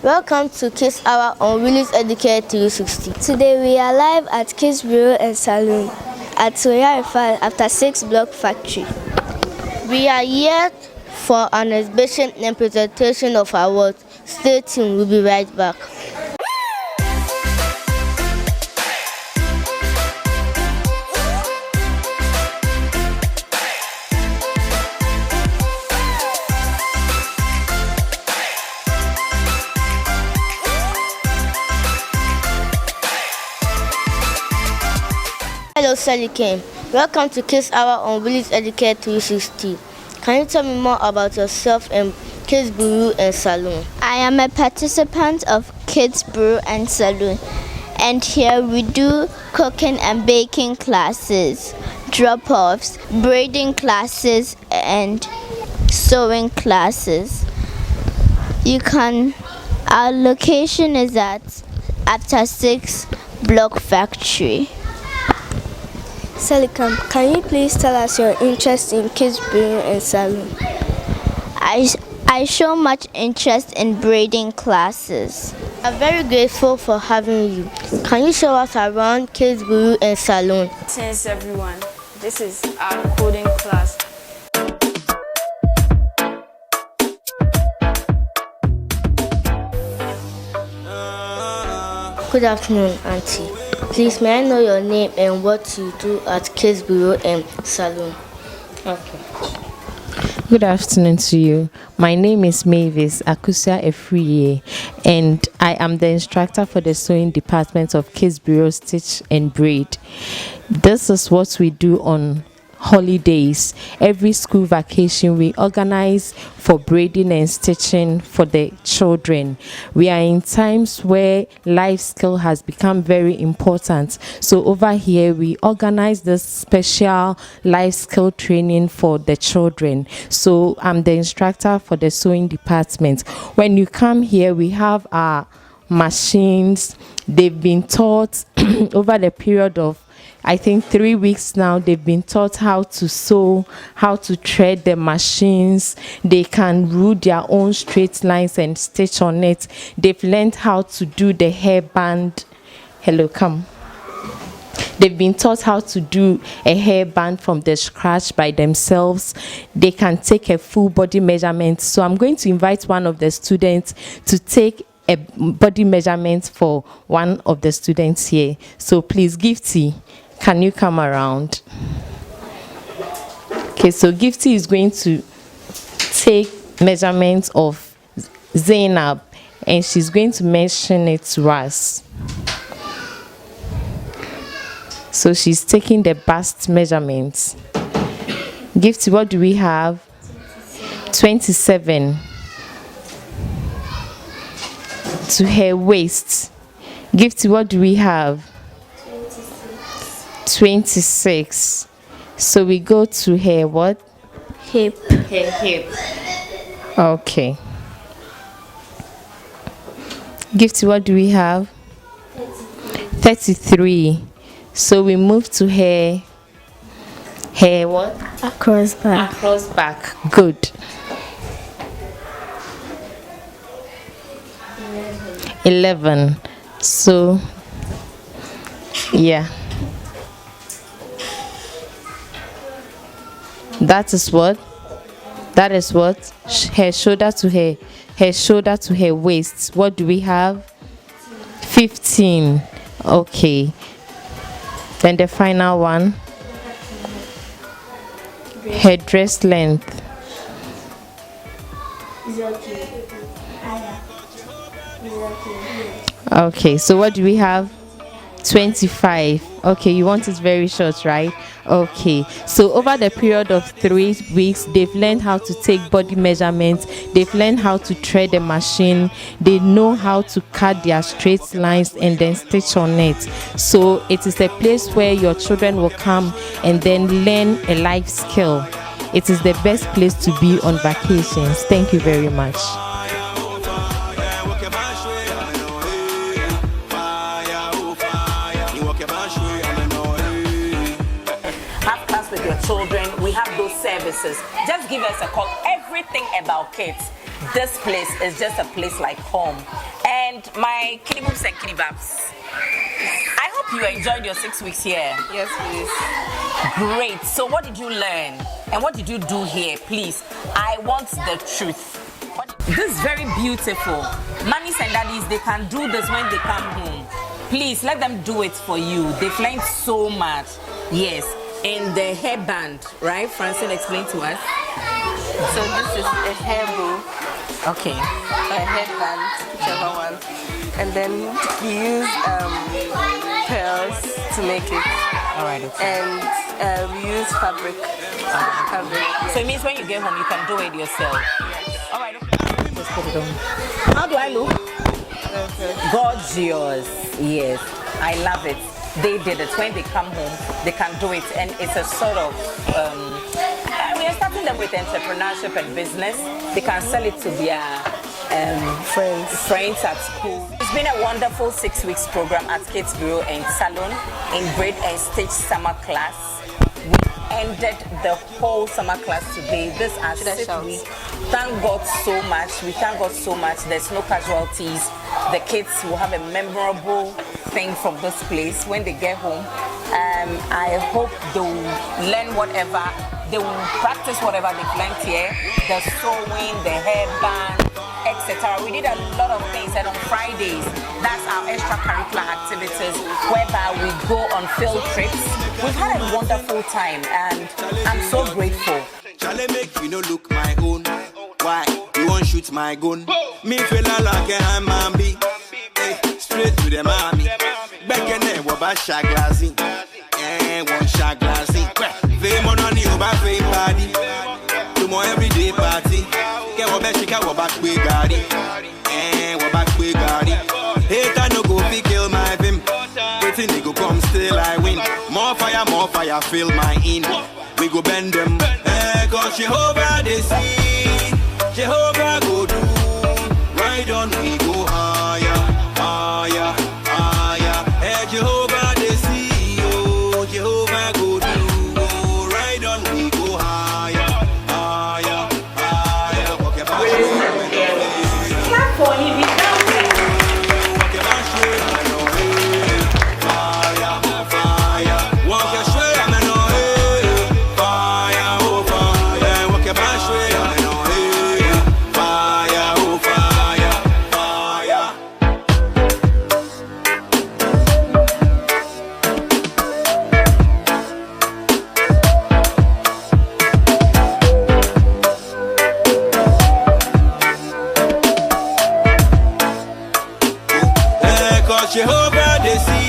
Welcome to Kids Hour on Williz Educate 360. Today we are live at Kids Bureau and Salon at OYARIFA after 6 Block Factory. We are here for an exhibition and presentation of our work. Stay tuned, we'll be right back. Hello, Sally Kane. Welcome to Kids Hour on Williz Educate 360. Can you tell me more about yourself and Kids Bureau and Salon? I am a participant of Kids Bureau and Salon, and here we do cooking and baking classes, drop-offs, braiding classes, and sewing classes. Our location is at after 6 Block Factory. Salikam, can you please tell us your interest in Kids Bureau and Salon? I show much interest in braiding classes. I'm very grateful for having you. Can you show us around Kids Bureau and Salon? Thanks everyone. This is our coding class. Good afternoon, Auntie. Please, may I know your name and what you do at Kids Bureau and Salon? Okay. Good afternoon to you. My name is Mavis Akusia Efriye, and I am the instructor for the sewing department of Kids Bureau Stitch and Braid. This is what we do on holidays. Every school vacation we organize for braiding and stitching for the children. We are in times where life skill has become very important, so over here we organize this special life skill training for the children. So I'm the instructor for the sewing department. When you come here, we have our machines. They've been taught over the period of I think 3 weeks now. They've been taught how to sew, how to thread the machines. They can rule their own straight lines and stitch on it. They've learned how to do the hairband. Hello, come. They've been taught how to do a hairband from the scratch by themselves. They can take a full body measurement. So I'm going to invite one of the students to take a body measurement for one of the students here. So please, Gifty, can you come around? Okay, so Gifty is going to take measurements of Zainab, and she's going to mention it to us. So she's taking the bust measurements. Gifty, what do we have? 27. To her waist. Gifty, what do we have? 26. So we go to her what? Hip. Her hip. Okay. Gifty, what do we have? 33. So we move to her what? Across back. Across back. Good. 11. So yeah, that is what her shoulder to her waist. What do we have? 15. Okay, then the final one, her dress length. Okay, so what do we have? 25. Okay, you want it very short, right? Okay, so over the period of 3 weeks, they've learned how to take body measurements. They've learned how to thread the machine. They know how to cut their straight lines and then stitch on it. So it is a place where your children will come and then learn a life skill. It is the best place to be on vacations. Thank you very much. With your children, we have those services. Just give us a call. Everything about kids, this place is just a place like home. And my kitty boops and kitty babs. I hope you enjoyed your 6 weeks here. Yes, please. Great. So what did you learn? And what did you do here? Please, I want the truth. This is very beautiful. Mummies and daddies, they can do this when they come home. Please, let them do it for you. They've learned so much. Yes. And the hairband, right? Francine, explain to us. So this is a hair bow, Okay. a headband, whichever one. And then we use pearls to make it. All right. Okay. And we use fabric. So it means when you get home, you can do it yourself. All right. Okay. Just put it on. How do I look? Gorgeous. Yes. I love it. They did it. When they come home, they can do it. And it's a sort of, we are starting them with entrepreneurship and business. They can sell it to their friends at school. It's been a wonderful 6 weeks program at Kids Bureau and Salon in Braid and Stitch summer class. We ended the whole summer class today. This is our 6th week. Thank God so much. We thank God so much. There's no casualties. The kids will have a memorable thing from this place when they get home. I hope they will learn whatever, they will practice whatever they've learned here. The sewing, the hairband, etc. We did a lot of things, and on Fridays, that's our extracurricular activities whereby we go on field trips. We've had a wonderful time, and I'm so grateful. Charlie make you no look my own. Why? You won't shoot my gun. Me feel like I'm mambi. Straight to the mommy. Back in there, what about shaglassing? One shaglassing. Fame on the over fame party. Tomorrow everyday party. Get what back, she got what back we got it. What back we got it. Hater no go be kill my vim. Waiting they go come still I win. More fire, fill my in. We go bend them. Cause Jehovah they see. Jehovah go do. Right on we go higher, higher, higher. Hey Jehovah they see. Oh Jehovah go do. Right on we go higher, higher, higher. Okay, bye. Clap for him. He's down there. Okay, bye. Fire, fire. Walk your straight, I'm no fire, oh fire. Walk your back straight, I'm no fire, oh fire, fire. Cause Jehovah they see.